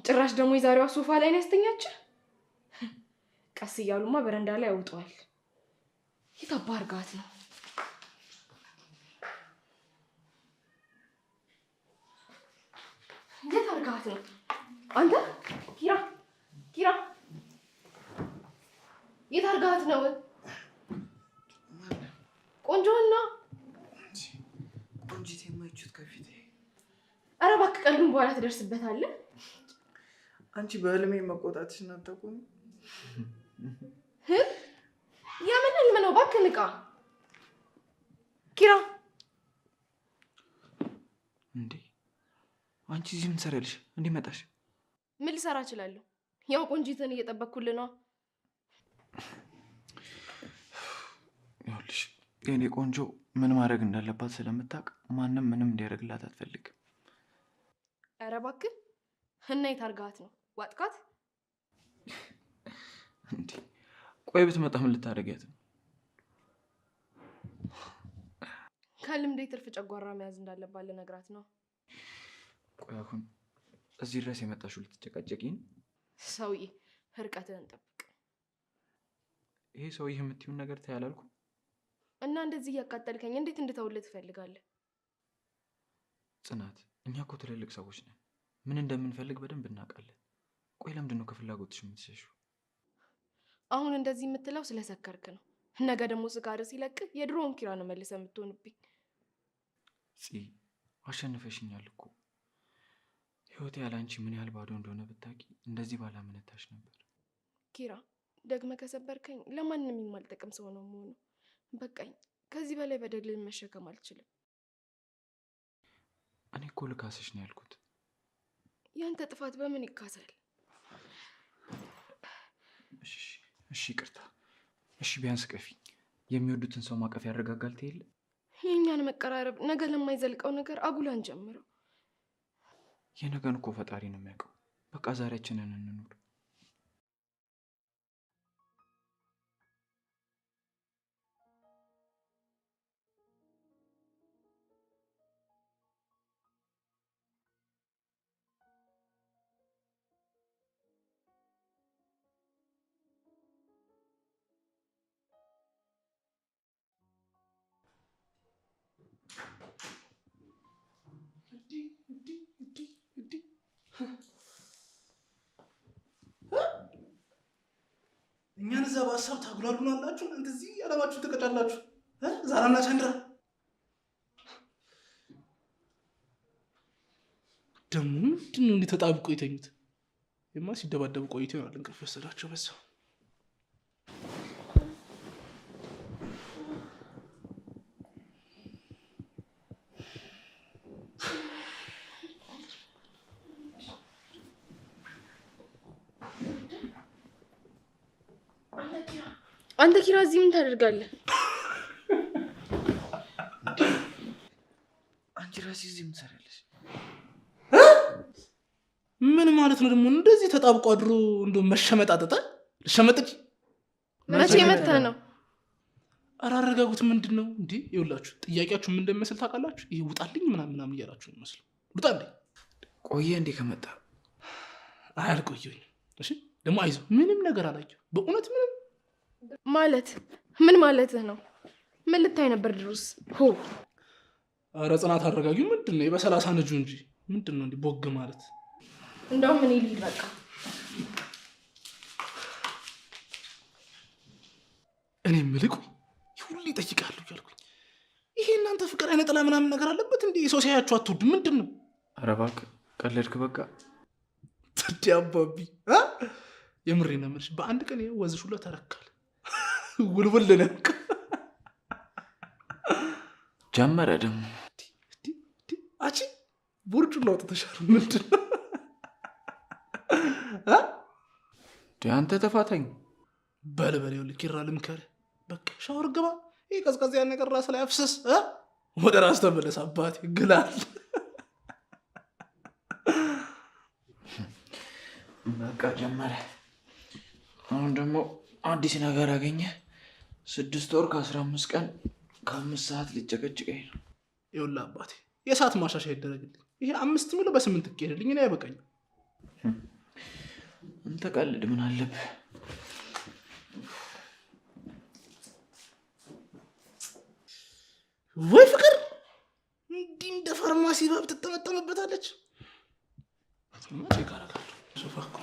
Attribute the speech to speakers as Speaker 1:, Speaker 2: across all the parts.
Speaker 1: ጭራሽ ደግሞ የዛሬዋ ሶፋ ላይ ነው ያስተኛች። ቀስ እያሉማ በረንዳ ላይ ያውጣዋል። የታባርጋት ነው። የታርጋት ነው። አንተ ኪራ የታርጋት ነው። ቆንጆና
Speaker 2: ቆንጂት የማይችት ከፊቴ።
Speaker 1: ኧረ እባክህ ቀልዱን በኋላ ትደርስበታለህ።
Speaker 2: አንቺ በህልሜ መቆጣትሽን አታውቁም?
Speaker 1: የምን ህልም ነው? እባክህ ንቃ ኪራ።
Speaker 2: እንዴ አንቺ እዚህ ምን ትሰሪያለሽ? እንዴ መጣሽ?
Speaker 1: ምን ልሰራ እችላለሁ? ያው ቆንጂትን እየጠበቅኩልህ ነው።
Speaker 2: ይኸውልሽ የኔ ቆንጆ ምን ማድረግ እንዳለባት ስለምታውቅ ማንም ምንም እንዲያደርግላት አትፈልግም።
Speaker 1: ኧረ እባክህ እና የታርጋት ነው? ዋጥቃት
Speaker 2: እንዴ? ቆይ ብትመጣ ምን ልታደርጊያት ነው?
Speaker 1: ከልምዴ ትርፍ ጨጓራ መያዝ እንዳለባት ልነግራት ነው።
Speaker 2: ቆይ አሁን እዚህ ድረስ የመጣሽው ልትጨቃጨቂኝ?
Speaker 1: ሰውዬ ርቀትህን ጠብቅ።
Speaker 2: ይሄ ሰውዬ የምትይውን ነገር ታያላልኩ
Speaker 1: እና እንደዚህ እያቃጠልከኝ እንዴት እንድተውልህ ትፈልጋለህ?
Speaker 2: ጽናት፣ እኛ እኮ ትልልቅ ሰዎች ነን። ምን እንደምንፈልግ በደንብ እናውቃለን። ቆይ ለምንድን ነው ከፍላጎትሽ የምትሸሺው?
Speaker 1: አሁን እንደዚህ የምትለው ስለሰከርክ ነው። ነገ ደግሞ ስካር ሲለቅህ የድሮውን ኪራ ነው መልሰህ የምትሆንብኝ።
Speaker 2: አሸንፈሽኛል እኮ። ህይወቴ ያለ አንቺ ምን ያህል ባዶ እንደሆነ ብታውቂ እንደዚህ ባላመነታሽ ነበር።
Speaker 1: ኪራ፣ ደግመህ ከሰበርከኝ ለማንም የማልጠቅም ሰው ነው የምሆነው። በቃኝ። ከዚህ በላይ በደልን መሸከም አልችልም።
Speaker 2: እኔ እኮ ልካስሽ ነው ያልኩት።
Speaker 1: ያንተ ጥፋት በምን ይካሳል?
Speaker 2: እሺ ይቅርታ። እሺ ቢያንስ ቀፊኝ። የሚወዱትን ሰው ማቀፍ ያረጋጋል ትይል።
Speaker 1: የእኛን መቀራረብ ነገ ለማይዘልቀው ነገር አጉላን ጀምረው።
Speaker 2: የነገን እኮ ፈጣሪ ነው የሚያውቀው። በቃ ዛሬያችንን እንኑር።
Speaker 3: እኛን እዛ በሀሳብ ታጉላሉናላችሁ። እናንተ እዚህ ያለባችሁ ትቀጫላችሁ። ዛራና ቻንድራ ደግሞ ምንድን ነው እንዲህ ተጣብቆ የተኙት? የማ ሲደባደቡ ቆይቶ ይሆናል እንቅልፍ ወሰዳቸው። በዛው
Speaker 1: አንተ ኪራ እዚህ ምን ታደርጋለህ?
Speaker 2: አንቺ ራስሽ እዚህ ምን ትሰሪያለሽ?
Speaker 3: ምን ማለት ነው ደግሞ? እንደዚህ ተጣብቆ አድሮ እንደው መሸመጣጠጠ ልሸመጥጭ
Speaker 1: መቼ መተህ ነው?
Speaker 3: አራረጋጉት ምንድን ነው እንዴ? ይኸውላችሁ ጥያቄያችሁ ምን እንደሚመስል ታውቃላችሁ? ይሄ ውጣልኝ ምናምን እያላችሁ ነው መስሎ። ውጣልኝ።
Speaker 2: ቆየ እንዴ ከመጣ?
Speaker 3: አልቆየሁኝ። እሺ ደግሞ አይዞህ፣ ምንም ነገር አላየሁ በእውነት ምንም
Speaker 1: ማለት ምን ማለትህ ነው? ምን ልታይ ነበር ድሩስ?
Speaker 3: ኧረ ጽናት አረጋጊው። ምንድን ነው በ30 ነጁ እንጂ ምንድን ነው እንዲህ ቦግ ማለት?
Speaker 1: እንደውም ምን ይልል በቃ
Speaker 3: እኔ ምልቁ ሁሉ ይጠይቃሉ እያልኩኝ ይሄ እናንተ ፍቅር አይነ ጥላ ምናምን ነገር አለበት እንዴ? ሰው ሲያያችሁ አትወዱ ምንድን ነው?
Speaker 2: ኧረ እባክህ ቀለድክ። በቃ
Speaker 3: ተዲያባቢ የምሬን ነው የምልሽ። በአንድ ቀን ይሄ ወዝሽ ሁሉ ተረካል። ውልውል ነው
Speaker 2: ጀመረ ደግሞ
Speaker 3: አቺ ቦርጩን አውጥተሻል። ምንድን ነው
Speaker 2: አንተ ተፋታኝ
Speaker 3: በልበሌው ልኪራ ልምከርህ። በቃ ሻወር ግባ። ይሄ ቀዝቀዝ ያን ነገር ራስ ላይ አፍስስ። ወደ ራስ ተመለስ አባቴ ግላል።
Speaker 2: በቃ ጀመረ። አሁን ደግሞ አዲስ ነገር አገኘ። 6 ወር ከ15 ቀን ከ5 ሰዓት ሊጨቀጭቀኝ ነው።
Speaker 3: ይኸውልህ አባቴ የሰዓት ማሻሻያ ይደረግልኝ። ይሄ 5 ሚሊዮን በ8 ይሄድልኝ። እኔ አይበቃኝም።
Speaker 2: አንተ ቀልድ ምን አለብህ?
Speaker 3: ወይ ፍቅር እንዲህ እንደ ፋርማሲ ባብ ትጠመጠምበታለች። ማቼ ካረጋለሁ ሶፋ እኮ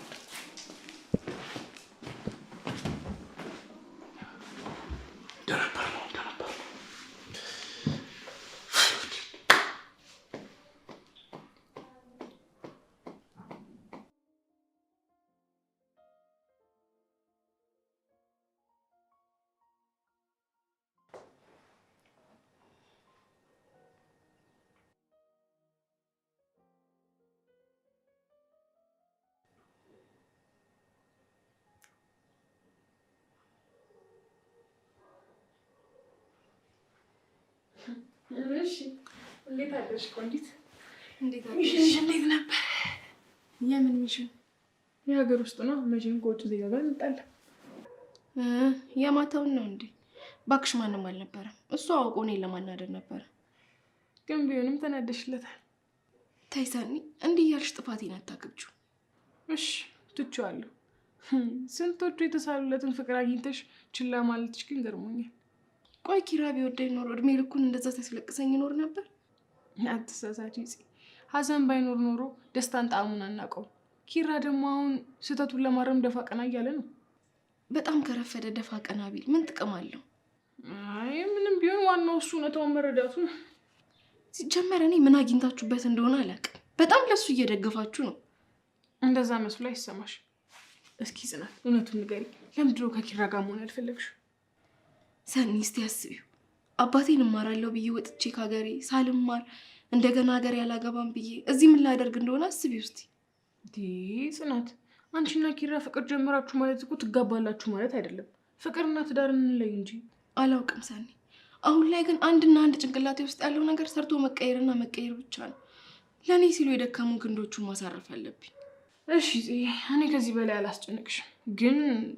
Speaker 1: እሺ እንዴት አደርሽ ቆንጂት?
Speaker 3: እንዴት ነበር?
Speaker 1: የምን ሚሽን? የሀገር ውስጥ ነው። መቼም ከውጭ ዜጋ ጋር እንጣለን። የማታውን ነው እንዴ? ባክሽ ማንም አልነበረም። እሱ አውቆ እኔን ለማናደር ነበረ። ግን ቢሆንም ተናደሽለታል። ተይ ሰኒ፣ እንዲህ እያልሽ ጥፋቴን አታክብጂው። እሺ ትቼዋለሁ። ስንቶቹ የተሳሉለትን ፍቅር አግኝተሽ ችላ ማለትሽ ግን ገርሞኛል። ቆይ ኪራ ቢወደኝ ኖሮ እድሜ ልኩን እንደዛ ሲያስለቅሰኝ ይኖር ነበር? አትሳሳቺ ጽ ሀሰን ባይኖር ኖሮ ደስታን ጣዕሙን አናውቀው። ኪራ ደግሞ አሁን ስህተቱን ለማረም ደፋ ቀና እያለ ነው። በጣም ከረፈደ ደፋ ቀና ቢል ምን ጥቅም አለው? አይ ምንም ቢሆን ዋናው እሱ እውነታውን መረዳቱ ነው። ሲጀመር እኔ ምን አግኝታችሁበት እንደሆነ አላውቅም። በጣም ለሱ እየደገፋችሁ ነው። እንደዛ መስሎ አይሰማሽ? እስኪ ጽናት እውነቱን ንገሪ። ለምንድን ነው ከኪራ ጋር መሆን ያልፈለግሽው? ሰኒ እስቲ አስቢው። አባቴን እማራለሁ ብዬ ወጥቼ ከሀገሬ ሳልማር እንደገና ሀገር ያላገባም ብዬ እዚህ ምን ላደርግ እንደሆነ አስቢው እስቲ። ጽናት አንቺና ኪራ ፍቅር ጀመራችሁ ማለት እኮ ትጋባላችሁ ማለት አይደለም። ፍቅርና ትዳር እንለይ እንጂ። አላውቅም ሰኒ። አሁን ላይ ግን አንድና አንድ ጭንቅላቴ ውስጥ ያለው ነገር ሰርቶ መቀየርና መቀየር ብቻ ነው። ለእኔ ሲሉ የደከሙ ክንዶቹን ማሳረፍ አለብኝ። እሺ እኔ ከዚህ በላይ አላስጨንቅሽም። ግን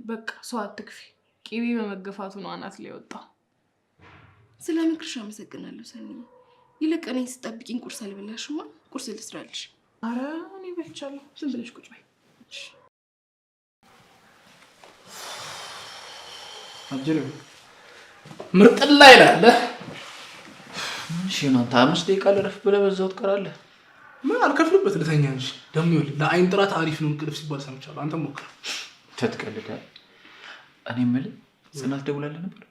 Speaker 1: በቃ ሰው አትክፊ። ቂቤ በመገፋቱ ነው አናት ላይ ወጣው። ስለ ምክርሽ አመሰግናለሁ ሰኒ። ይልቅ እኔን ስጠብቂኝ ቁርስ አልበላሽማ? ቁርስ ልስራልሽ? ኧረ እኔ በልቻለሁ። ዝም ብለሽ ቁጭ በይ።
Speaker 3: አጅልም ምርጥላ ይላል።
Speaker 2: እሺ ነው አንተ 5 ደቂቃ ልረፍ ብለህ በዛው ትቀራለህ።
Speaker 3: ምን አልከፍልበት ልተኛ እንጂ ደግሞ ይኸውልህ ለአይን ጥራት አሪፍ ነው እንቅልፍ ሲባል ሰምቻለሁ። አንተ ሞክር።
Speaker 2: ትትቀልዳለህ። እኔ የምልህ ጽናት ደውላለህ ነበር?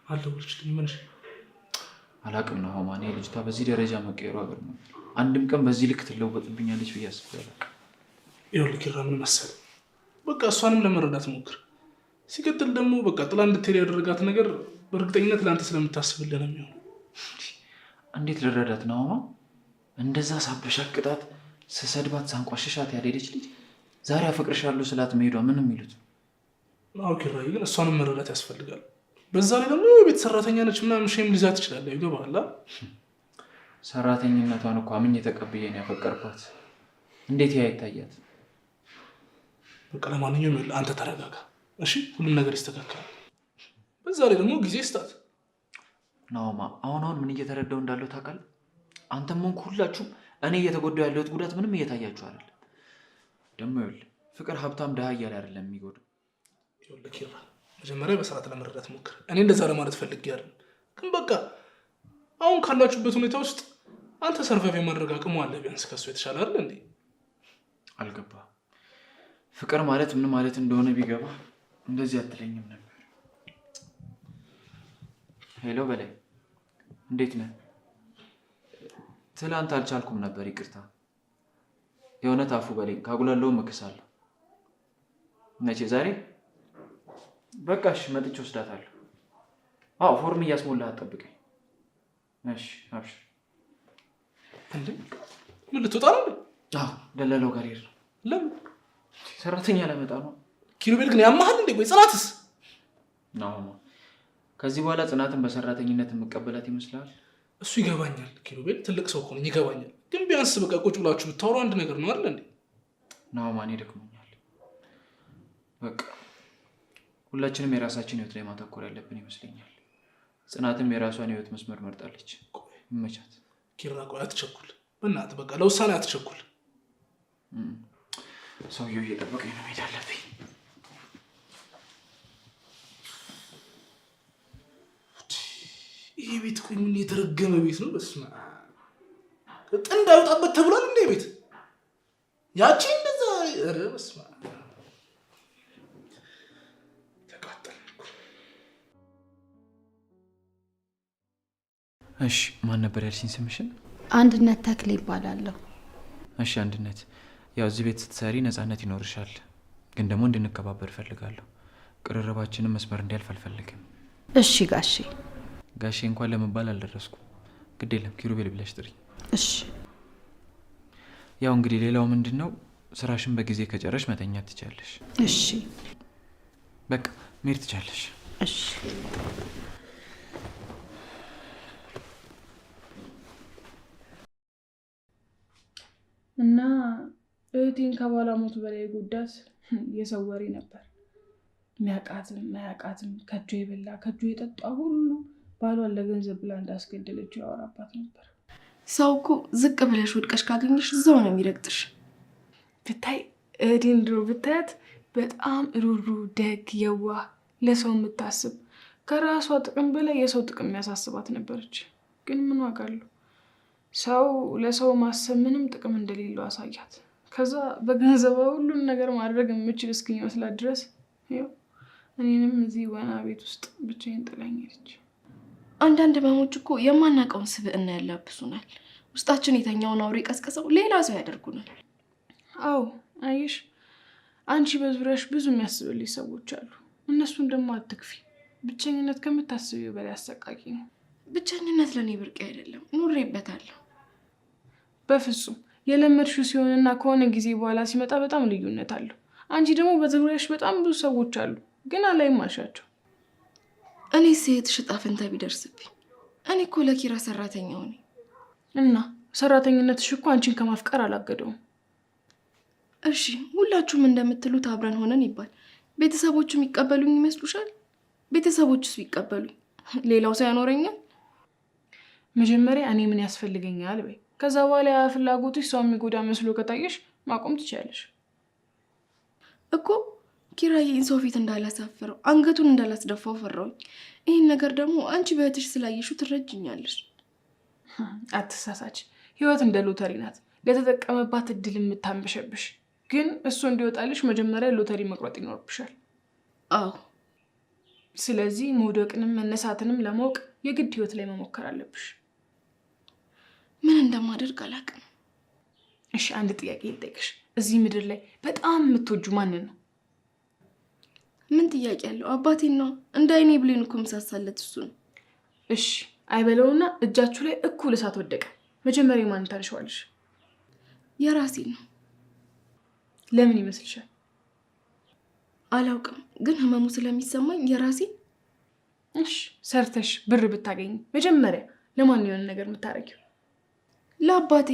Speaker 3: አልደወለችልኝም። ምን
Speaker 2: አላውቅም ነው ማን ልጅቷ በዚህ ደረጃ መቀየሩ አገር ነው። አንድም ቀን በዚህ ልክ ትለወጥብኛለች ብዬ አስቤያለሁ።
Speaker 3: ይኸውልህ ኪራ ምን መሰለህ፣ በቃ እሷንም ለመረዳት ሞክር። ሲቀጥል ደግሞ በቃ ጥላ እንድትሄድ ያደረጋት ነገር በእርግጠኝነት ለአንተ ስለምታስብልህ ነው የሚሆነው።
Speaker 2: እንዴት ልረዳት ነው? እንደዛ ሳበሻቅጣት ስሰድባት ሳንቋሽሻት ያልሄደች ልጅ ዛሬ አፈቅርሻለሁ ስላት መሄዷ ምን የሚሉት ነው?
Speaker 3: አዎ ኪራይ፣ ግን እሷንም መረዳት ያስፈልጋል። በዛ ላይ ደግሞ የቤት ሰራተኛ ነች ምናምን ሼም ሊይዛት ትችላለህ። ይገባሃል?
Speaker 2: ሰራተኝነቷን እኮ አምኜ ተቀብዬ ነው ያፈቀርኳት። እንዴት ያ ይታያት?
Speaker 3: በቃ ለማንኛውም ይኸውልህ አንተ ተረጋጋ እሺ? ሁሉም ነገር ይስተካከላል። በዛ ላይ ደግሞ ጊዜ ስጣት።
Speaker 2: ናውማ አሁን ምን እየተረዳው እንዳለው ታውቃለህ? አንተም ሆንክ ሁላችሁም እኔ እየተጎዳው ያለሁት ጉዳት ምንም እየታያችሁ አይደለም። ደግሞ ይኸውልህ ፍቅር ሀብታም ድሃ እያለ አይደለም የሚጎዳው።
Speaker 3: ይኸውልህ ኪራ መጀመሪያ በስርዓት ለመረዳት ሞክር። እኔ እንደዛ ለማለት ፈልጌ አይደለም፣ ግን በቃ አሁን ካላችሁበት ሁኔታ ውስጥ አንተ ሰርቫይቭ የማድረግ አቅሙ አለ ቢያንስ ከሱ የተሻለ አይደል እንዴ?
Speaker 2: አልገባህም? ፍቅር ማለት ምን ማለት እንደሆነ ቢገባ እንደዚህ አትለኝም ነበር። ሄሎ በላይ እንዴት ነህ? ትላንት አልቻልኩም ነበር ይቅርታ። የእውነት አፉ በለኝ። ካጉላለሁም እክሳለሁ። መቼ? ዛሬ? በቃ እሺ መጥቼ ወስዳታለሁ። አዎ ፎርም እያስሞላህ አትጠብቀኝ። እሺ አብሽር።
Speaker 3: እንዴ ምን ልትወጣ ነው?
Speaker 2: አዎ ደላላው ጋር ሄድ ነው።
Speaker 3: ለምን?
Speaker 2: ሰራተኛ ለመጣ ነው።
Speaker 3: ኪሩቤል ግን ያማሃል እንዴ? ቆይ ጽናትስ?
Speaker 2: ናውማ ከዚህ በኋላ ጽናትን በሰራተኝነት የምቀበላት ይመስላል?
Speaker 3: እሱ ይገባኛል። ኪሩቤል ትልቅ ሰው ሆነ ይገባኛል። ግን ቢያንስ በቃ ቁጭ ብላችሁ ብታወሩ አንድ ነገር ነው አይደል እንዴ?
Speaker 2: ናውማ እኔ ደክሞኛል። በቃ ሁላችንም የራሳችን ህይወት ላይ ማተኮር ያለብን ይመስለኛል። ጽናትም የራሷን ህይወት መስመር መርጣለች። ይመቻት።
Speaker 3: ኪራ ቆይ አትቸኩል፣ በእናትህ በቃ ለውሳኔ አትቸኩል።
Speaker 2: ሰውየው እየጠበቀኝ ነው፣ መሄድ አለብኝ።
Speaker 3: ይሄ ቤት እኮ ምን የተረገመ ቤት ነው። በስመ አብ ጥንድ አይወጣበት ተብሏል እንዴ ቤት ያቺ እንደዛ። ኧረ በስመ አብ ተቃጠልን እኮ።
Speaker 2: እሺ ማን ነበር ያልሽኝ ስምሽን?
Speaker 4: አንድነት ተክሌ ይባላለሁ።
Speaker 2: እሺ አንድነት፣ ያው እዚህ ቤት ስትሰሪ ነፃነት ይኖርሻል፣ ግን ደግሞ እንድንከባበር እፈልጋለሁ። ቅርርባችንን መስመር እንዲያልፍ አልፈልግም።
Speaker 4: እሺ ጋሼ።
Speaker 2: ጋሼ እንኳን ለመባል አልደረስኩም። ግድ የለም ኪሩቤል ብለሽ ጥሪ።
Speaker 4: እሺ።
Speaker 2: ያው እንግዲህ ሌላው ምንድነው፣ ስራሽን በጊዜ ከጨረሽ መተኛት ትቻለሽ።
Speaker 4: እሺ
Speaker 2: በቃ መሄድ ትቻለሽ።
Speaker 4: እሺ።
Speaker 1: እና እህቴን ከባሏ ሞት በላይ ጉዳት የሰው ወሬ ነበር። ሚያቃትም ማያቃትም ከእጁ የበላ ከእጁ የጠጣ ሁሉ ባሏን ለገንዘብ ብላ እንዳስገደለችው ያወራባት ነበር። ሰው እኮ ዝቅ ብለሽ ወድቀሽ ካገኘሽ እዛው ነው የሚረግጥሽ። ብታይ እህቴን ድሮ ብታያት በጣም ሩሩ፣ ደግ፣ የዋህ፣ ለሰው የምታስብ ከራሷ ጥቅም በላይ የሰው ጥቅም የሚያሳስባት ነበረች። ግን ምን ዋጋ አለው? ሰው ለሰው ማሰብ ምንም ጥቅም እንደሌለው አሳያት። ከዛ በገንዘቧ ሁሉን ነገር ማድረግ የምችል እስኪመስላት ድረስ ይኸው እኔንም እዚህ ወና ቤት ውስጥ ብቻዬን ጥላኝ ሄደች። አንዳንድ ህመሞች እኮ የማናውቀውን ስብዕና ያላብሱናል። ውስጣችን የተኛውን አውሬ ቀስቅሰው ሌላ ሰው ያደርጉናል። አዎ አየሽ፣ አንቺ በዙሪያሽ ብዙ የሚያስብልሽ ሰዎች አሉ። እነሱን ደግሞ አትክፊ። ብቸኝነት ከምታስቢው በላይ አሰቃቂ ነው። ብቸኝነት ለእኔ ብርቅ አይደለም፣ ኑሬበታለሁ። በፍጹም የለመድሽው ሲሆንና ከሆነ ጊዜ በኋላ ሲመጣ በጣም ልዩነት አለው። አንቺ ደግሞ በዙሪያሽ በጣም ብዙ ሰዎች አሉ፣ ግን አላይም አልሻቸው። እኔ ሴትሽ ዕጣ ፈንታ ቢደርስብኝ? እኔ እኮ ለኪራ ሰራተኛው ነኝ። እና ሰራተኝነትሽ እኮ አንቺን ከማፍቀር አላገደውም። እሺ ሁላችሁም እንደምትሉት አብረን ሆነን ይባል፣ ቤተሰቦቹ የሚቀበሉኝ ይመስሉሻል? ቤተሰቦቹስ ቢቀበሉኝ ሌላው ሰው ያኖረኛል? መጀመሪያ እኔ ምን ያስፈልገኛል በይ። ከዛ በኋላ ያ ፍላጎትሽ ሰው የሚጎዳ መስሎ ከታየሽ ማቆም ትችያለሽ እኮ። ኪራዬን ሰው ፊት እንዳላሳፍረው አንገቱን እንዳላስደፋው ፈራውኝ። ይህን ነገር ደግሞ አንቺ በእህትሽ ስላየሽው ትረጅኛለሽ። አትሳሳች። ህይወት እንደ ሎተሪ ናት፣ ለተጠቀመባት እድል የምታንበሸብሽ። ግን እሱ እንዲወጣልሽ መጀመሪያ ሎተሪ መቁረጥ ይኖርብሻል። አዎ። ስለዚህ መውደቅንም መነሳትንም ለማወቅ የግድ ህይወት ላይ መሞከር አለብሽ። ምን እንደማደርግ አላውቅም። እሺ አንድ ጥያቄ ልጠይቅሽ። እዚህ ምድር ላይ በጣም የምትወጁ ማንን ነው? ምን ጥያቄ ያለው? አባቴን ነው። እንደ አይኔ ብሌን እኮ ምሳሳለት እሱ ነው። እሺ አይበለውና እጃችሁ ላይ እኩል እሳት ወደቀ። መጀመሪያ ማን ታንሸዋለሽ? የራሴን ነው። ለምን ይመስልሻል? አላውቅም፣ ግን ህመሙ ስለሚሰማኝ የራሴን። እሺ ሰርተሽ ብር ብታገኝ መጀመሪያ ለማን የሆነ ነገር የምታረጊው? ለአባቴ።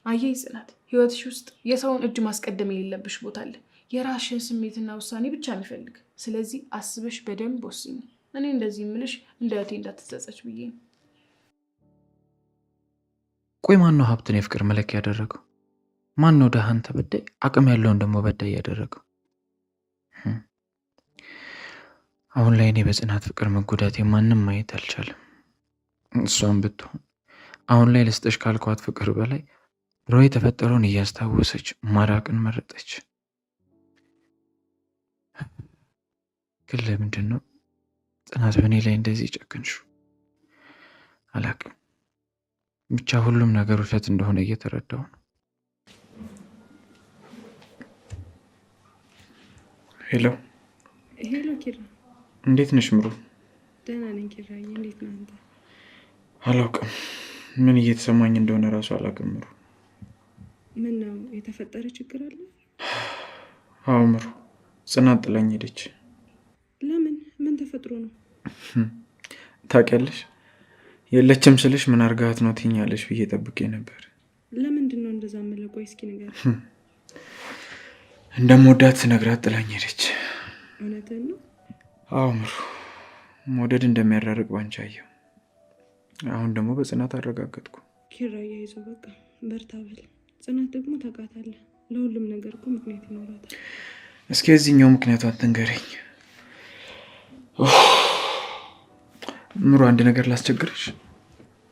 Speaker 1: አየይ ጽናት፣ ህይወትሽ ውስጥ የሰውን እጅ ማስቀደም የሌለብሽ ቦታ አለ። የራስሽን ስሜትና ውሳኔ ብቻ የሚፈልግ። ስለዚህ አስበሽ በደንብ ወስኝ። እኔ እንደዚህ የምልሽ እንደ እህቴ እንዳትጸጸች ብዬ ነው።
Speaker 2: ቆይ ማን ነው ሀብትን የፍቅር መለኪያ ያደረገው? ማን ነው ደሃን ተበዳይ አቅም ያለውን ደግሞ በዳይ ያደረገው? አሁን ላይ እኔ በጽናት ፍቅር መጎዳቴ ማንም ማየት አልቻለም። እሷም ብትሆን አሁን ላይ ልስጥሽ ካልኳት ፍቅር በላይ ድሮ የተፈጠረውን እያስታወሰች ማራቅን መረጠች። ግን ለምንድን ነው ጽናት በእኔ ላይ እንደዚህ ጨክንሹ? አላቅም። ብቻ ሁሉም ነገር ውሸት እንደሆነ እየተረዳው ነው። ሄሎ
Speaker 5: ሄሎ ኪራ፣
Speaker 2: እንዴት ነሽ ምሩ?
Speaker 5: ደህና ነኝ ኪራዬ፣ እንዴት ነህ አንተ?
Speaker 2: አላውቅም፣ ምን እየተሰማኝ እንደሆነ እራሱ አላውቅም ምሩ።
Speaker 5: ምን ነው የተፈጠረ ችግር አለ?
Speaker 2: አዎ ምሩ፣ ጽናት ጥላኝ ሄደች።
Speaker 5: ለምን? ምን ተፈጥሮ ነው?
Speaker 2: ታውቂያለሽ፣ የለችም ስልሽ ምን አርጋት ነው ትኛለሽ ብዬ ጠብቄ ነበር።
Speaker 5: ለምንድን ነው እንደዛ የምልህ? ቆይ እስኪ ንገር።
Speaker 2: እንደምወዳት ስነግራት ጥላኝ ሄደች።
Speaker 5: እውነትህን ነው?
Speaker 2: አዎ ምሩ፣ መውደድ እንደሚያራርቅ ባንቺ አየሁ። አሁን ደግሞ በጽናት አረጋገጥኩ።
Speaker 5: ኪራዬ አይዞህ፣ በቃ በርታ በል። ጽናት ደግሞ ታውቃታለህ፣ ለሁሉም ነገር እኮ ምክንያት ይኖራታል።
Speaker 2: እስኪ የዚህኛው ምክንያቷን ትንገረኝ። ምሩ አንድ ነገር ላስቸግርሽ?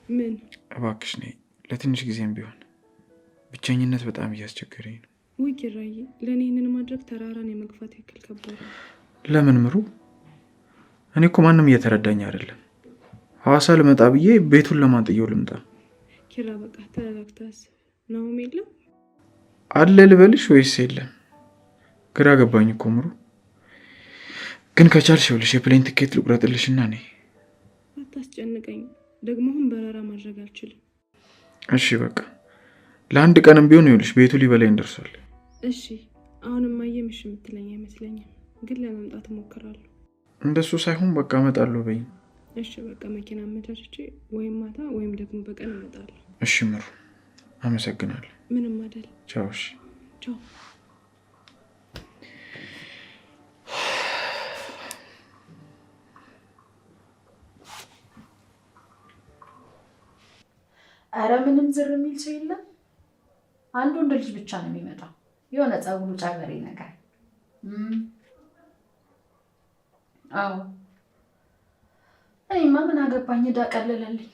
Speaker 5: ምን?
Speaker 2: እባክሽ ነይ፣ ለትንሽ ጊዜም ቢሆን ብቸኝነት በጣም እያስቸገረኝ ነው።
Speaker 5: ውይ ኪራዬ፣ ለእኔ ይህንን ማድረግ ተራራን የመግፋት ያክል ከባድ ነው።
Speaker 2: ለምን ምሩ? እኔ እኮ ማንም እየተረዳኝ አይደለም። ሐዋሳ ልመጣ ብዬ ቤቱን ለማን ጥዬው ልምጣ?
Speaker 5: ኪራ በቃ ተረጋግተህ አስብ። ናሆም የለም?
Speaker 2: አለ ልበልሽ ወይስ የለም? ግራ ገባኝ እኮ ምሩ። ግን ከቻልሽ ይኸውልሽ የፕሌን ትኬት ልቁረጥልሽና ነይ።
Speaker 5: አታስጨንቀኝ። ደግሞ አሁን በረራ ማድረግ አልችልም።
Speaker 2: እሺ በቃ ለአንድ ቀንም ቢሆን ይኸውልሽ ቤቱ ሊበላኝ ደርሷል።
Speaker 5: እሺ አሁንም ማየምሽ የምትለኝ አይመስለኝም፣ ግን ለመምጣት እሞክራለሁ።
Speaker 2: እንደሱ ሳይሆን በቃ እመጣለሁ በይኝ።
Speaker 5: እሺ በቃ መኪና አመቻችቼ ወይም ማታ ወይም ደግሞ በቀን እመጣለሁ።
Speaker 2: እሺ ምሩ፣ አመሰግናለሁ።
Speaker 5: ምንም አይደል።
Speaker 2: ቻው። እሺ
Speaker 5: ቻው።
Speaker 4: አረ ምንም ዝር የሚል ሰው የለም። አንድ ወንድ ልጅ ብቻ ነው የሚመጣው፣ የሆነ ጸጉሩ ጫገሬ ነገር። አዎ እኔማ ምን አገባኝ፣ እዳ ቀለለልኝ።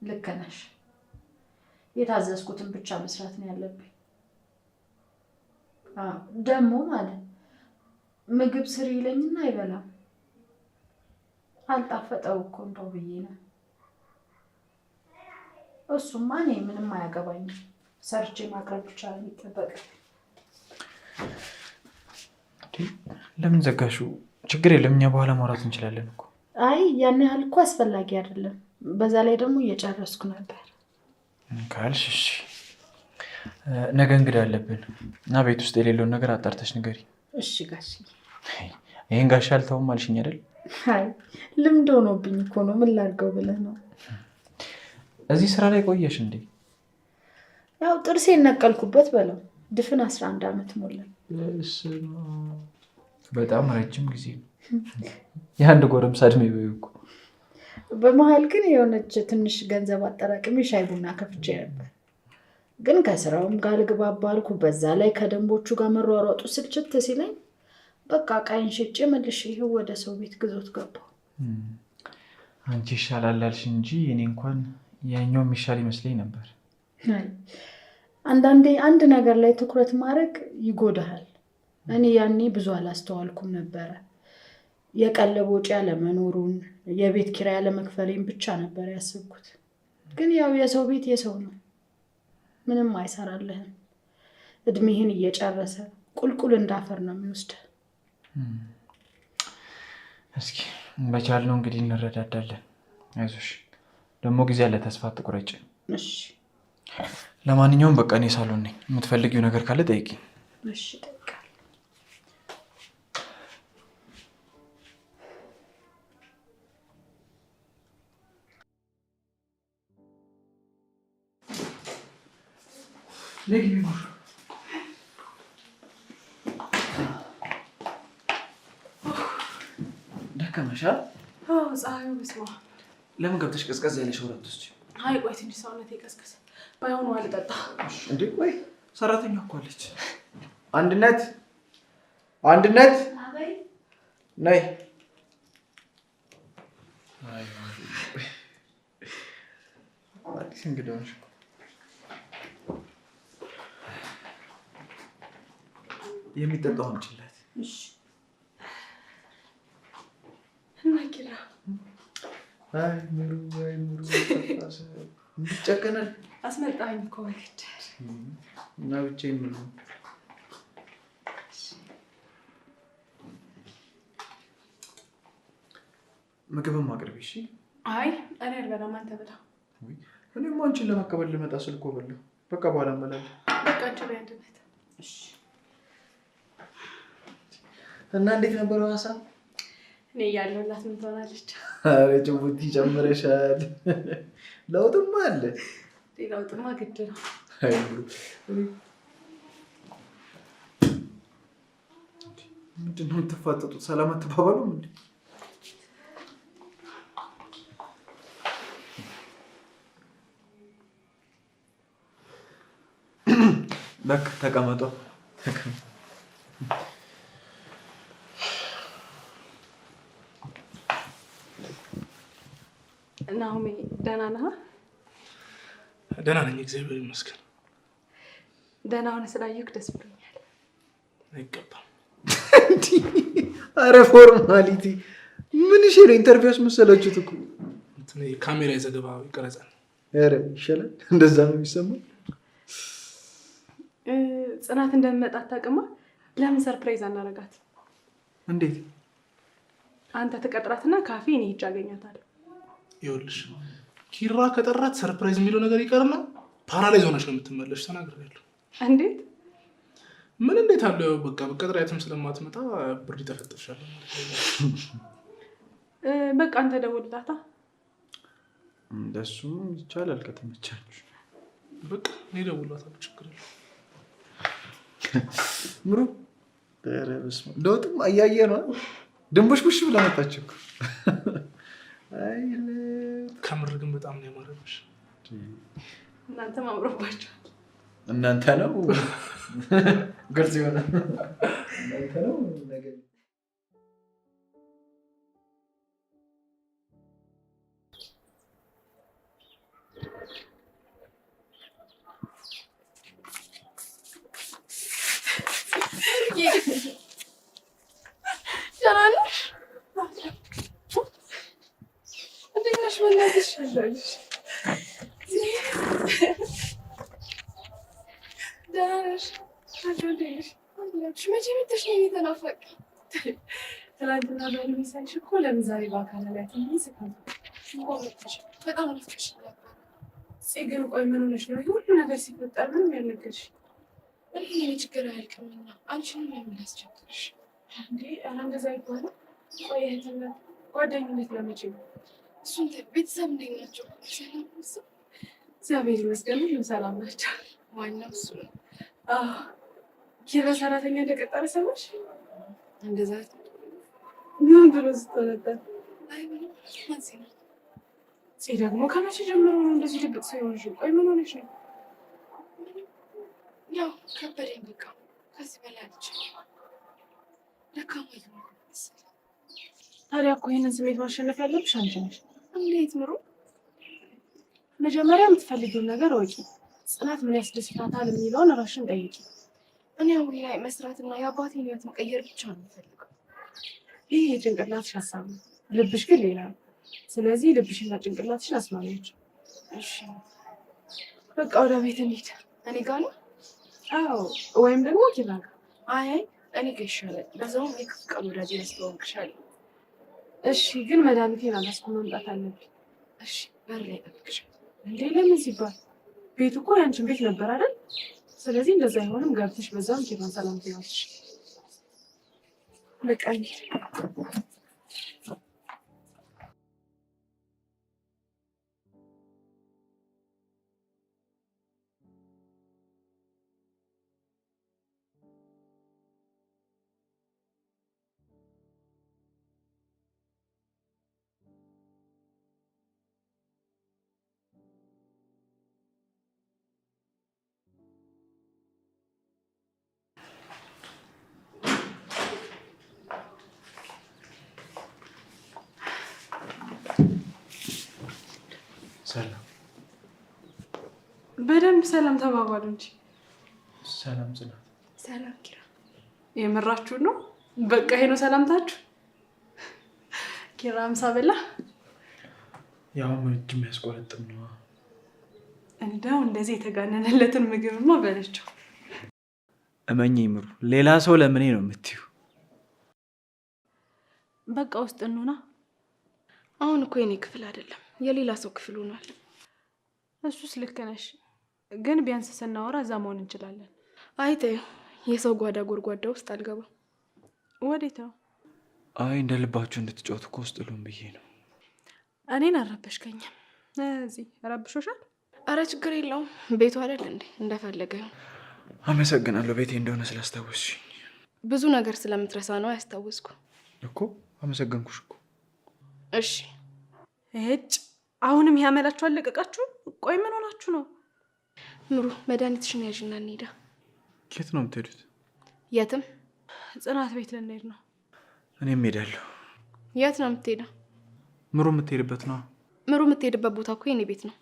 Speaker 4: ልክ ነሽ። የታዘዝኩትን ብቻ መስራት ነው ያለብኝ። ደግሞ ማለት ምግብ ስሪ ይለኝና አይበላም። አልጣፈጠው እኮ እንደው ብዬ ነው። እሱማ እኔ ምንም አያገባኝም፣ ሰርቼ ማቅረብ ብቻ ነው የሚጠበቅ።
Speaker 2: ለምን ዘጋሽው? ችግር የለም፣ እኛ በኋላ ማውራት እንችላለን እኮ።
Speaker 4: አይ ያን ያህል እኮ አስፈላጊ አይደለም። በዛ ላይ ደግሞ እየጨረስኩ ነበር
Speaker 2: ካልሽ። እሺ ነገ እንግዳ አለብን እና ቤት ውስጥ የሌለውን ነገር አጣርተሽ ንገሪ።
Speaker 4: እሺ ጋሽ።
Speaker 2: ይሄን ጋሽ አልተውም አልሽኝ አይደል?
Speaker 4: አይ ልምድ ሆኖብኝ እኮ ነው። ምን ላድርገው ብለህ ነው?
Speaker 2: እዚህ ስራ ላይ ቆየሽ እንዴ?
Speaker 4: ያው ጥርሴን ነቀልኩበት በለው። ድፍን 11 ዓመት ሞላኝ።
Speaker 2: በጣም ረጅም ጊዜ ነው። የአንድ ጎረምሳ እድሜ በይው እኮ።
Speaker 4: በመሀል ግን የሆነች ትንሽ ገንዘብ አጠራቅሜ ሻይ ቡና ከፍቼ ነበር። ግን ከስራውም ጋር ልግባባ አልኩ። በዛ ላይ ከደንቦቹ ጋር መሯሯጡ ስልችት ሲለኝ በቃ ቃይን ሽጬ መልሼ ይኸው ወደ ሰው ቤት ግዞት ገባሁ።
Speaker 2: አንቺ ይሻላል አልሽ እንጂ እኔ እንኳን ያኛው የሚሻል ይመስለኝ ነበር።
Speaker 4: አንዳንዴ አንድ ነገር ላይ ትኩረት ማድረግ ይጎዳሃል። እኔ ያኔ ብዙ አላስተዋልኩም ነበረ። የቀለብ ወጪ ያለመኖሩን፣ የቤት ኪራይ ያለመክፈሌን ብቻ ነበር ያስብኩት። ግን ያው የሰው ቤት የሰው ነው፣ ምንም አይሰራልህም። እድሜህን እየጨረሰ ቁልቁል እንዳፈር ነው የሚወስድ።
Speaker 2: እስኪ በቻልነው እንግዲህ እንረዳዳለን። አይዞሽ፣ ደግሞ ጊዜ ያለ ተስፋ አትቁረጭ።
Speaker 4: እሺ።
Speaker 2: ለማንኛውም በቃ እኔ ሳሎን ነኝ። የምትፈልጊው ነገር ካለ ጠይቂ።
Speaker 4: እሺ ጠይቃለሁ።
Speaker 2: ለግቢ ነው። ደከመሽ?
Speaker 1: አዎ ፀሐዩ በስማ።
Speaker 2: ለምን ገብተሽ ቀዝቀዝ ያለ ሸውረት ውስጥ?
Speaker 1: አይ ቆይ ትንሽ ሰውነቴ ቀዝቀዝ። ባይሆን ውሃ ልጠጣ።
Speaker 2: እንዴ ቆይ ሰራተኛ እኮ አለች። አንድነት አንድነት፣ ነይ። አዲስ እንግዳ ነሽ። የሚጠጣው አምጪላት።
Speaker 1: እሺ። እና ኪራ
Speaker 2: አይ ምሩ እንጨከናል።
Speaker 1: አስመጣኝ እኮ በግድ
Speaker 2: እና ብቻዬን ምሩ። ምግብም አቅርቢ። እሺ።
Speaker 1: አይ እኔ አልበላም፣ አንተ ብላ።
Speaker 2: እኔማ አንቺን ለመቀበል ልመጣ ስል እኮ በላሁ። በቃ በኋላ እንበላለን።
Speaker 1: በቃ አንቺ በይ አንድነት።
Speaker 4: እሺ።
Speaker 2: እና እንዴት ነበር ሐዋሳ?
Speaker 1: እኔ እያለሁላት ምን ትሆናለች?
Speaker 2: ኧረ ጭቡቲ ጨምረሻል። ለውጥማ አለ።
Speaker 1: ለውጥማ ግድ ነው።
Speaker 2: ምንድን ነው የምትፋጠጡት? ሰላም አትባባሉም እንዴ? በቃ ተቀመጡ።
Speaker 5: ናሆሜ ደህና ነህ?
Speaker 3: ደህና ነኝ፣ እግዚአብሔር ይመስገን።
Speaker 5: ደህና ሆነ ስላየሁህ ደስ ብሎኛል።
Speaker 3: አይገባም።
Speaker 2: አረ ፎርማሊቲ ምን እሺ ነው? ኢንተርቪውስ መሰላችሁት እኮ
Speaker 3: ካሜራ የዘገባ ይቀረጻል።
Speaker 2: አረ ይሻላል፣ እንደዛ ነው የሚሰማው።
Speaker 5: ጽናት እንደምመጣ አታውቅማ? ለምን ሰርፕራይዝ አናረጋት?
Speaker 2: እንዴት?
Speaker 3: አንተ ተቀጥራትና ካፌ እኔ ሂጅ አገኛታለሁ። ይኸውልሽ ኪራ ከጠራት ሰርፕራይዝ የሚለው ነገር ይቀርና ፓራላይዝ ሆነሽ ነው የምትመለሽ። ተናግሬያለሁ።
Speaker 5: እንዴት?
Speaker 3: ምን እንዴት አለው? በቃ በቀጥራያትም ስለማትመጣ ብር ይጠፈጥፍሻል።
Speaker 5: በቃ አንተ ደውልላታ።
Speaker 2: እንደሱም ይቻላል ከተመቻችሁ።
Speaker 3: በቃ እኔ ደውልላታለሁ፣ ችግር የለም።
Speaker 2: ምሩ በረብስ ለውጥም አያየ ነው ድንቦሽቦሽ ብላ መጣች እኮ። አይ
Speaker 3: ከምር ግን በጣም ነው ያማረብሽ።
Speaker 5: እናንተም አምሮባችኋል።
Speaker 2: እናንተ ነው ግልጽ ይሆናል። እናንተ ነው ነገር
Speaker 5: ትላንትና በህልሜ ሳይሽ እኮ ለምን ዛሬ በአካል ላይ በጣም ነፍቀሽ ነበር። ግን ቆይ ምን ሆነሽ ነው? ሁሉ ነገር ሲፈጠር ምንም ያልነገርሽ? እኔ ችግር አያልቅምና አንቺንም የምናስቸግርሽ እንዴ? ኧረ እንደዛ ይባላል። ቆይ እህትነት ጓደኝነት ለመቼ ነው? እሱን ቤተሰብ እንዴት ናቸው? ሰላም ነው? እግዚአብሔር ይመስገን ሁሉም ሰላም ናቸው። ዋናው እሱ ነው። ኪራ ሰራተኛ እንደቀጠረ ሰማሽ? እንደዛ ምን ብሎ ስትነበር? አይ ምንም ማንሲ ነው። ደግሞ ከመቼ ጀምሮ ነው እንደዚህ ድብቅ ሰው የሆንሽው? ቆይ ምን ሆነሽ ነው? ያው ከበደኝ በቃ። ከዚህ በላይ አልችልም። ደካማ እየሆንኩ መሰለኝ። ታዲያ እኮ ይህንን ስሜት ማሸነፍ ያለብሽ አንቺ ነሽ። እንዴት ምሩ? መጀመሪያ የምትፈልጊውን ነገር ወቂ። ጽናት ምን ያስደስታታል የሚለውን ራስሽን ጠይቂ። እኔ አሁን ላይ መስራትና የአባቴን ህይወት መቀየር ብቻ ነው የምፈልገው። ይህ የጭንቅላትሽ ሀሳብ ነው፣ ልብሽ ግን ሌላ ነው። ስለዚህ ልብሽና ጭንቅላትሽን አስማሚያቸው። እሺ በቃ ወደ ቤት እንሂድ። እኔ ጋር ነው? አዎ፣ ወይም ደግሞ ኪራ ጋር። አይ እኔ ጋር ይሻላል። በዛውም የክፉ ቀን ወዳጅ ያስተዋውቅሻለሁ። እሺ ግን መድኃኒቴን አላስኩም፣ መምጣት አለብኝ። እሺ በር ላይ እጠብቅሻለሁ። እንዴ ለምን ሲባል ቤቱ እኮ ያንቺን ቤት ነበር አይደል? ስለዚህ እንደዛ አይሆንም። ገብተሽ በዛም ኪራን ሰላም ትይዋለሽ። በቃ እንሂድ።
Speaker 2: ሰላም
Speaker 5: በደንብ ሰላም ተባባሉ እንጂ።
Speaker 2: ሰላም ጽናት።
Speaker 5: ሰላም ኪራ። የምራችሁ ነው? በቃ ይሄ ነው ሰላምታችሁ? ኪራ ምሳ በላ?
Speaker 2: ያው እጅ የሚያስቆረጥም ነው።
Speaker 5: እንደው እንደዚህ የተጋነነለትን ምግብማ በለችው።
Speaker 2: እመኝ ይምሩ፣ ሌላ ሰው ለምኔ ነው የምትዩ?
Speaker 5: በቃ ውስጥ እንሆና።
Speaker 1: አሁን እኮ የኔ ክፍል አይደለም የሌላ ሰው ክፍል ሆኗል።
Speaker 5: እሱስ ልክ ነሽ፣ ግን ቢያንስ ስናወራ እዛ መሆን እንችላለን።
Speaker 1: አይ ተይው፣ የሰው ጓዳ ጎድጓዳ ውስጥ አልገባም።
Speaker 5: ወዴት ነው?
Speaker 2: አይ እንደ ልባችሁ እንድትጫወቱ እኮ ውስጥ ሉም ብዬ ነው።
Speaker 5: እኔን አልረበሽከኝም። እዚህ ረብሾሻል?
Speaker 1: አረ ችግር የለውም፣ ቤቱ አይደል እንዴ? እንደፈለገ።
Speaker 2: አመሰግናለሁ ቤቴ እንደሆነ ስላስታወስሽኝ።
Speaker 1: ብዙ ነገር ስለምትረሳ ነው ያስታወስኩ
Speaker 2: እኮ። አመሰገንኩሽ እኮ።
Speaker 1: እሺ
Speaker 5: እጭ አሁንም ያመላችሁ አለቀቃችሁ? ቆይ ምን ሆናችሁ ነው?
Speaker 1: ምሩ መድኃኒትሽን ያዥና እንሂዳ።
Speaker 2: የት ነው የምትሄዱት?
Speaker 1: የትም።
Speaker 5: ጽናት ቤት ልንሄድ ነው።
Speaker 2: እኔም ሄዳለሁ።
Speaker 1: የት ነው የምትሄደው?
Speaker 2: ምሩ የምትሄድበት ነው።
Speaker 1: ምሩ የምትሄድበት ቦታ እኮ የኔ ቤት ነው።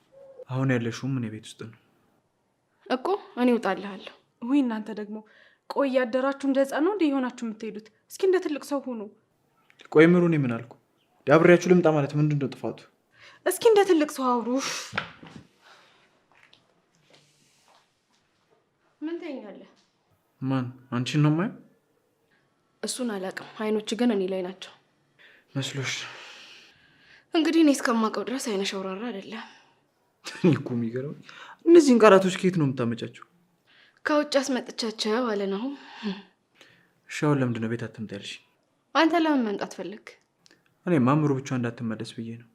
Speaker 2: አሁን ያለሽውም እኔ ቤት ውስጥ ነው
Speaker 1: እኮ። እኔ እወጣልሃለሁ።
Speaker 5: ውይ እናንተ ደግሞ ቆይ ያደራችሁ እንደ ህፃን ነው እንደ የሆናችሁ የምትሄዱት? እስኪ እንደ ትልቅ ሰው ሁኑ።
Speaker 2: ቆይ ምሩ፣ እኔ ምን አልኩ? አብሬያችሁ ልምጣ ማለት ምንድን ነው ጥፋቱ?
Speaker 5: እስኪ እንደ ትልቅ ሰው አውሩ።
Speaker 1: ምን ትይኛለህ?
Speaker 2: ማን? አንቺን ነው የማየው?
Speaker 1: እሱን አላውቅም። አይኖች ግን እኔ ላይ ናቸው
Speaker 2: መስሎሽ?
Speaker 1: እንግዲህ እኔ እስከማውቀው ድረስ አይነ ሸውራራ አይደለም።
Speaker 2: እኔ እኮ የሚገርመኝ እነዚህን ቃላቶች ከየት ነው የምታመጫቸው?
Speaker 1: ከውጭ አስመጥቻቸው አለ ነው።
Speaker 2: እሺ አሁን ለምንድን ነው ቤት አትምጣ ያልሽ?
Speaker 1: አንተ ለምን መምጣት ፈለግ?
Speaker 2: እኔማ ምሩ ብቻ እንዳትመለስ ብዬ ነው።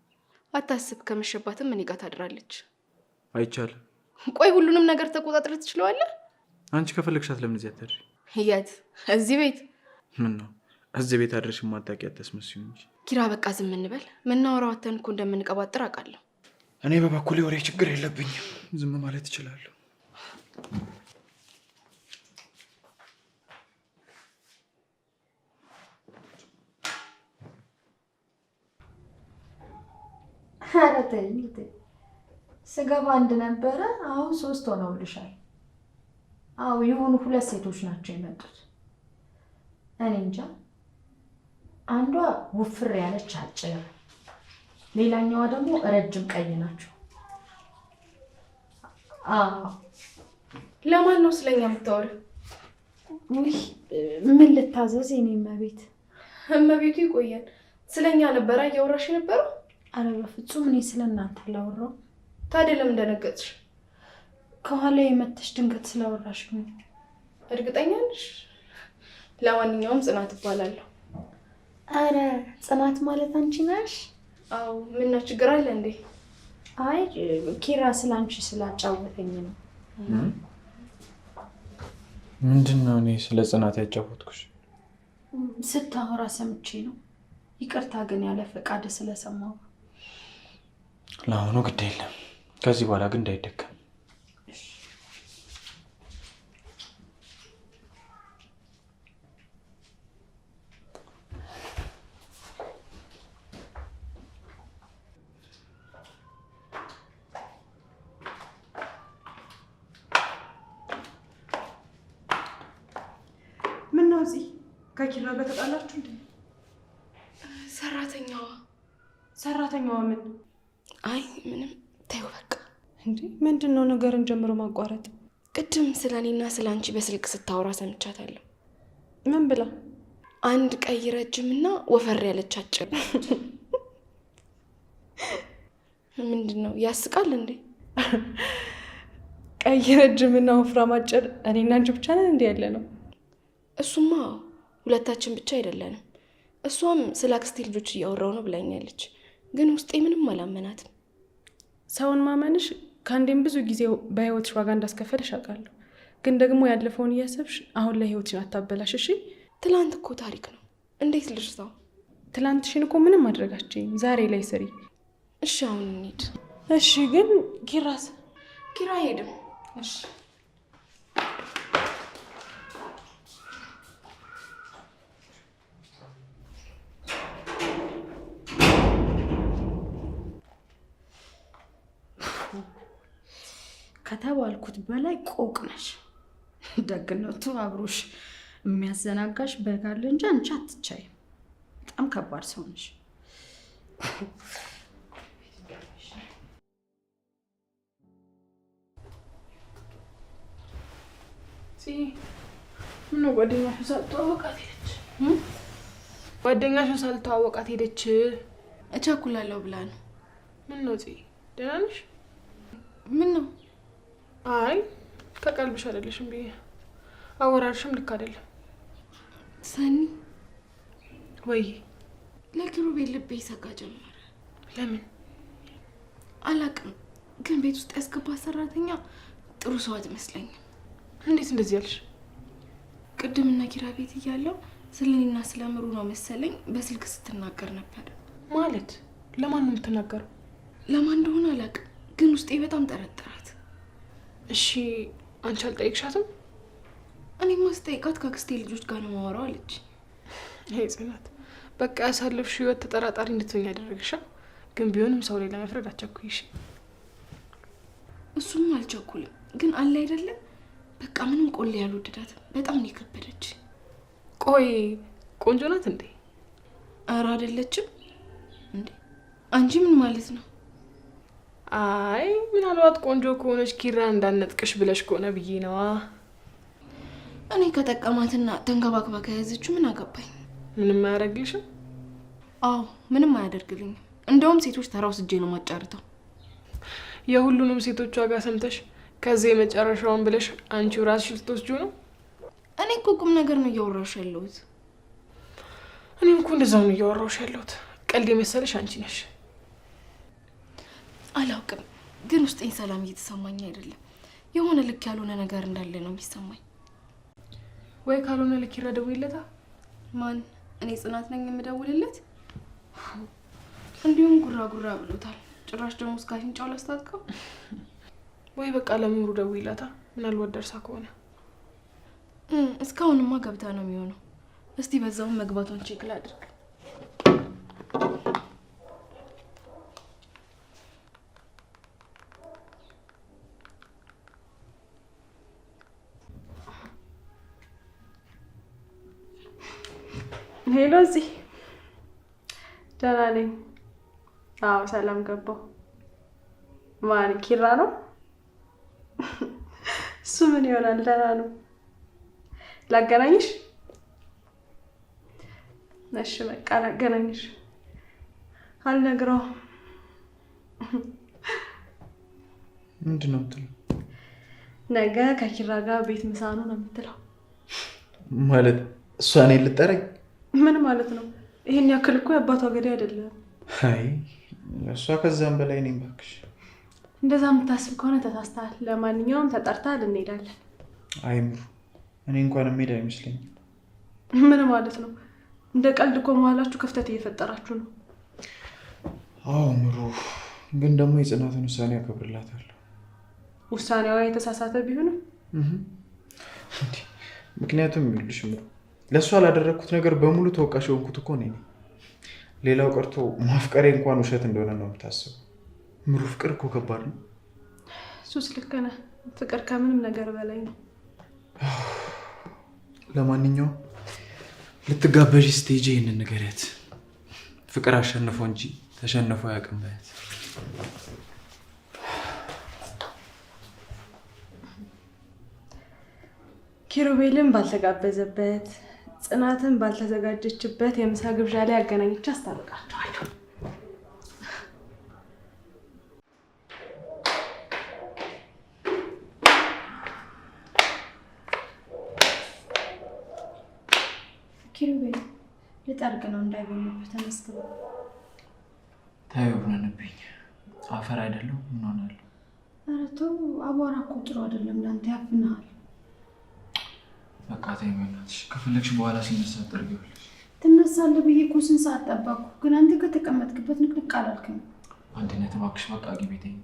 Speaker 1: አታስብ፣ ከመሸባትም እኔ ጋር ታድራለች።
Speaker 2: አይቻልም።
Speaker 1: ቆይ ሁሉንም ነገር ተቆጣጥረህ ትችለዋለህ?
Speaker 2: አንቺ ከፈለግሻት ለምን እዚህ አትሄጂ?
Speaker 1: የት? እዚህ ቤት?
Speaker 2: ምን ነው እዚህ ቤት አድረሽ ማታውቂያት አትመስዪ እንጂ።
Speaker 1: ኪራ በቃ ዝም እንበል። ምናወራው አተን እኮ እንደምንቀባጥር አውቃለሁ።
Speaker 2: እኔ በበኩሌ ወሬ ችግር የለብኝም፣ ዝም ማለት እችላለሁ።
Speaker 4: ኧረ ተይኝ ተይ። ስገባ አንድ ነበረ፣ አሁን 3 ሆነውልሻል። አዎ የሆኑ 2 ሴቶች ናቸው የመጡት። እኔ እንጃ፣ አንዷ ውፍር ያለች አጭር፣ ሌላኛዋ ደግሞ ረጅም ቀይ ናቸው።
Speaker 1: ለማን ነው ስለኛ የምታወሪው?
Speaker 4: ውይ ምን ልታዘዝ? የኔ እመቤት።
Speaker 1: እመቤቱ ይቆያል። ስለኛ ነበረ እያወራሽ ነበረው?
Speaker 4: አረ በፍጹም እኔ ስለ እናንተ አላወራሁም።
Speaker 1: ታዲያ ለምን ደነገጥሽ?
Speaker 4: ከኋላ የመተሽ ድንገት ስላወራሽ ነው።
Speaker 1: እርግጠኛ ነሽ? ለማንኛውም ጽናት እባላለሁ።
Speaker 4: አረ ጽናት ማለት አንቺ ነሽ?
Speaker 1: አዎ። ምን ችግር አለ እንዴ?
Speaker 4: አይ ኪራ ስላንቺ ስላጫወተኝ ነው።
Speaker 2: ምንድን ነው እኔ ስለ ጽናት ያጫወትኩሽ?
Speaker 4: ስታወራ ሰምቼ ነው። ይቅርታ ግን ያለ ፈቃድ ስለሰማሁ።
Speaker 2: ለአሁኑ ግድ የለም፣ ከዚህ በኋላ ግን እንዳይደገም።
Speaker 5: ምን ነው እዚህ ከኪራ ጋር ተጣላችሁ እንዴ? ሰራተኛዋ ምን?
Speaker 1: አይ ምንም፣ ተይው በቃ።
Speaker 5: እንዴ ምንድን ነው ነገርን ጀምሮ ማቋረጥ?
Speaker 1: ቅድም ስለ እኔና ስለ አንቺ በስልክ ስታወራ ሰምቻታለሁ።
Speaker 5: ምን ብላ?
Speaker 1: አንድ ቀይ ረጅምና ወፈር ያለች አጭር። ምንድን ነው ያስቃል እንዴ?
Speaker 5: ቀይ ረጅምና ወፍራም አጭር እኔና አንቺ ብቻ ነን እንዴ ያለ ነው?
Speaker 1: እሱማ ሁለታችን ብቻ አይደለንም። እሷም ስለ አክስቴ ልጆች እያወራው ነው ብላኛለች፣ ግን ውስጤ ምንም አላመናትም።
Speaker 5: ሰውን ማመንሽ ከአንዴም ብዙ ጊዜ በህይወትሽ ዋጋ እንዳስከፈልሽ አውቃለሁ፣ ግን ደግሞ ያለፈውን እያሰብሽ አሁን ላይ ህይወትሽን አታበላሽ እሺ?
Speaker 1: ትላንት እኮ ታሪክ ነው፣ እንዴት ልርሳው?
Speaker 5: ትላንትሽን እኮ ምንም ማድረጋችኝ፣ ዛሬ ላይ ስሪ
Speaker 1: እሺ። አሁን እንሂድ።
Speaker 5: እሺ። ግን ኪራስ?
Speaker 1: ኪራ አይሄድም።
Speaker 5: እሺ
Speaker 4: ከተባልኩት በላይ ቆቅ ነሽ። ደግነቱ አብሮሽ የሚያዘናጋሽ በጋለ እንጂ አንቺ አትቻይም። በጣም ከባድ ሰው ነሽ።
Speaker 5: ምነው ጓደኛሽን ሳልተዋወቃት ሄደች? ጓደኛሽን ሳልተዋወቃት ሄደች?
Speaker 1: እቸኩላለሁ ብላ ነው።
Speaker 5: ምን ነው ደህና ነሽ?
Speaker 1: ምን ነው?
Speaker 5: አይ ከቀልብሽ አይደለሽም ብዬ። አወራርሽም ልክ አይደለም።
Speaker 1: ሰኒ
Speaker 5: ወይ
Speaker 1: ለኪሩቤል ልቤ ይሰጋ ጀመረ።
Speaker 5: ለምን
Speaker 1: አላውቅም፣ ግን ቤት ውስጥ ያስገባት ሰራተኛ ጥሩ ሰው አትመስለኝም።
Speaker 5: እንዴት እንደዚህ ያልሽ?
Speaker 1: ቅድምና ኪራ ቤት እያለው ስለኔና ስለምሩ ነው መሰለኝ በስልክ ስትናገር ነበር።
Speaker 5: ማለት ለማን ነው የምትናገረው?
Speaker 1: ለማን እንደሆነ አላውቅም፣ ግን ውስጤ በጣም ጠረጠራት።
Speaker 5: እሺ አንቺ አልጠየቅሻትም?
Speaker 1: እኔማ ስጠይቃት ከአክስቴ ልጆች ጋር ነው የማወራው አለች።
Speaker 5: ይሄ ጽናት በቃ ያሳለፍሽ ህይወት ተጠራጣሪ እንድትሆኝ ያደረግሻ። ግን ቢሆንም ሰው ላይ ለመፍረድ አትቸኩይሽ።
Speaker 1: እሱም አልቸኩልም፣ ግን አለ አይደለም በቃ ምንም ቆሌ ያልወደዳትም በጣም ነው የከበደች።
Speaker 5: ቆይ ቆንጆ ናት እንዴ?
Speaker 1: ኧረ አይደለችም እንዴ። አንቺ ምን ማለት ነው?
Speaker 5: አይ ምናልባት ቆንጆ ከሆነች ኪራ እንዳነጥቅሽ ብለሽ ከሆነ ብዬ ነዋ።
Speaker 1: እኔ ከጠቀማትና ተንከባክባ ከያዘችው ምን አገባኝ?
Speaker 5: ምንም አያደርግልሽም?
Speaker 1: አዎ ምንም አያደርግልኝም። እንደውም ሴቶች ተራው ስጄ ነው ማጫርተው።
Speaker 5: የሁሉንም ሴቶች ዋጋ ሰምተሽ ከዚህ የመጨረሻውን ብለሽ አንቺው ራስሽ ልትወስጂው ነው?
Speaker 1: እኔ እኮ ቁም ነገር ነው እያወራሁሽ ያለሁት።
Speaker 5: እኔም እኮ እንደዛው ነው እያወራሁሽ ያለሁት። ቀልድ የመሰለሽ አንቺ ነሽ።
Speaker 1: አላውቅም፣ ግን ውስጤን ሰላም እየተሰማኝ አይደለም። የሆነ ልክ ያልሆነ ነገር እንዳለ ነው የሚሰማኝ።
Speaker 5: ወይ ካልሆነ ለኪራ ደውይለታ።
Speaker 1: ማን? እኔ ጽናት ነኝ የምደውልለት? እንዲሁም ጉራ ጉራ ብሎታል። ጭራሽ ደግሞ እስከ አፍንጫው ላስታጥቀው።
Speaker 5: ወይ በቃ ለምሩ ደውይለታ፣ ምናልባት ደርሳ ከሆነ።
Speaker 1: እስካሁንማ ገብታ ነው የሚሆነው። እስቲ በዛውን መግባቷን ቼክ ላድርግ።
Speaker 5: ሄሎ፣ እዚህ ደህና ነኝ። አዎ ሰላም ገባሁ። ማን? ኪራ ነው? እሱ ምን ይሆናል? ደህና ነው። ላገናኝሽ? እሺ በቃ ላገናኝሽ። አልነግረውም።
Speaker 2: ምንድን ነው የምትለው?
Speaker 5: ነገ ከኪራ ጋር ቤት ምሳ ነው የምትለው።
Speaker 2: ማለት እሷ እኔን ልጠረኝ?
Speaker 5: ምን ማለት ነው? ይሄን ያክል እኮ የአባቷ ገዳይ አይደለም።
Speaker 2: አይ እሷ ከዛም በላይ ነኝ እባክሽ።
Speaker 5: እንደዛ የምታስብ ከሆነ ተሳስተሃል። ለማንኛውም ተጠርተሃል፣ እንሄዳለን።
Speaker 2: አይ ምሩ፣ እኔ እንኳን የምሄድ አይመስለኝም።
Speaker 5: ምን ማለት ነው? እንደ ቀልድ እኮ መሀላችሁ ክፍተት እየፈጠራችሁ ነው።
Speaker 2: አዎ ምሩ፣ ግን ደግሞ የጽናትን ውሳኔ አከብርላታለሁ።
Speaker 5: ውሳኔዋ የተሳሳተ ቢሆንም
Speaker 2: ምክንያቱም ይኸውልሽ ምሩ፣ ለእሷ ላደረግኩት ነገር በሙሉ ተወቃሽ የሆንኩት እኮ እኔ ነኝ። ሌላው ቀርቶ ማፍቀሬ እንኳን ውሸት እንደሆነ ነው የምታስበው። ምሩ፣ ፍቅር እኮ ከባድ ነው።
Speaker 5: እሱስ ልክ ነህ። ፍቅር ከምንም ነገር በላይ ነው።
Speaker 2: ለማንኛውም ልትጋበዥ ስትሄጂ ይህንን ንገሪያት። ፍቅር አሸንፎ እንጂ ተሸንፎ አያውቅም በያት።
Speaker 5: ኪሩቤልን ባልተጋበዘበት፣ ጽናትን ባልተዘጋጀችበት የምሳ ግብዣ ላይ አገናኝቼ አስታርቃቸዋለሁ።
Speaker 4: ኪሩቤል ልጠርግ ነው እንዳይበሉበት ተመስገን።
Speaker 2: ታዩ ብለንብኝ አፈር አይደለም ምን ሆናለሁ?
Speaker 4: ኧረ ተው፣ አቧራ እኮ ጥሩ አይደለም ለአንተ፣ ያፍንሃል።
Speaker 2: በቃ ተይው በእናትሽ። ከፈለግሽ በኋላ ሲነሳ ጠርጊዋለሽ።
Speaker 4: ትነሳለህ ብዬ እኮ ስንት ሰዓት ጠበቅኩ፣ ግን አንተ ከተቀመጥክበት ንቅንቅ አላልክም።
Speaker 2: አንድነት እባክሽ፣ በቃ ግቢ ተይኝ።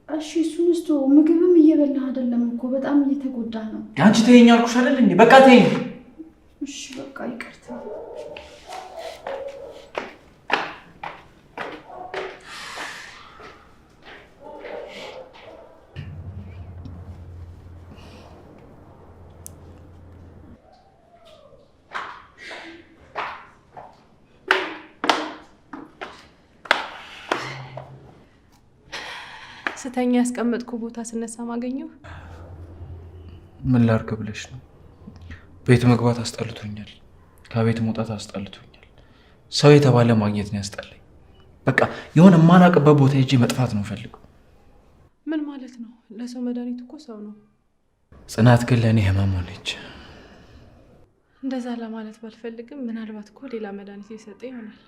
Speaker 4: እሺ እሱን እስቶ ምግብም እየበላህ አይደለም እኮ በጣም እየተጎዳህ ነው።
Speaker 2: አንቺ ተይኝ አልኩሽ አይደል እንዴ? በቃ ተይኝ።
Speaker 4: እሺ በቃ ይቅርታ።
Speaker 5: ስተኛ ያስቀመጥኩ ቦታ ስነሳ ማገኘው።
Speaker 2: ምን ላድርግ ብለሽ ነው? ቤት መግባት አስጠልቶኛል። ከቤት መውጣት አስጠልቶኛል። ሰው የተባለ ማግኘት ነው ያስጠላኝ። በቃ የሆነ የማላውቅበት ቦታ ሄጄ መጥፋት ነው ፈልገው።
Speaker 5: ምን ማለት ነው? ለሰው መድኃኒት እኮ ሰው ነው።
Speaker 2: ጽናት ግን ለእኔ ህመም ሆነች።
Speaker 5: እንደዛ ለማለት ባልፈልግም ምናልባት እኮ ሌላ መድኃኒት ሊሰጠ ይሆናል።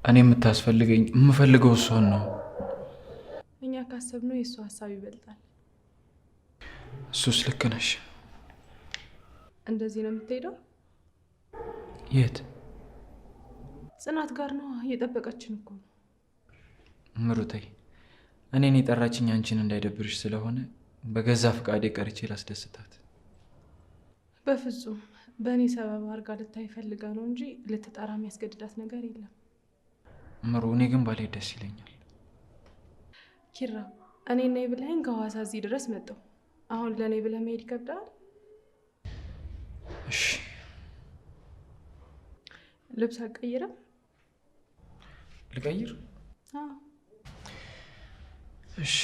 Speaker 2: እኔ የምታስፈልገኝ የምፈልገው እሷን ነው።
Speaker 5: እኛ ካሰብነው የእሱ ሀሳብ ይበልጣል።
Speaker 2: እሱስ ልክ ነሽ።
Speaker 5: እንደዚህ ነው የምትሄደው?
Speaker 2: የት?
Speaker 5: ጽናት ጋር ነው። እየጠበቀችን እኮ ነው።
Speaker 2: ምሩተይ፣ እኔን የጠራችኝ አንቺን እንዳይደብርሽ ስለሆነ በገዛ ፈቃዴ ቀርቼ ላስደስታት።
Speaker 1: በፍጹም በእኔ ሰበብ አድርጋ ልታይ ፈልጋ ነው እንጂ ልትጠራ የሚያስገድዳት ነገር የለም።
Speaker 2: ምሩ፣ እኔ ግን ባልሄድ ደስ ይለኛል።
Speaker 1: ኪራ፣ እኔ ነይ ብለኸኝ ከሐዋሳ እዚህ ድረስ መጣሁ። አሁን ለእኔ ብለህ መሄድ ይከብዳል?
Speaker 2: እሺ።
Speaker 1: ልብስ አትቀይርም?
Speaker 2: ልቀይር?
Speaker 1: አዎ።
Speaker 2: እሺ።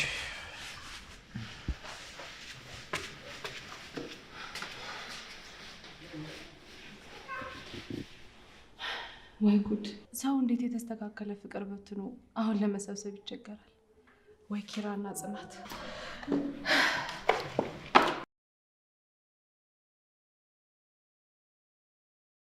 Speaker 1: ወይ ጉድ! ሰው እንዴት የተስተካከለ ፍቅር በትኖ አሁን ለመሰብሰብ ይቸገራል? ወይ ኪራና ጽናት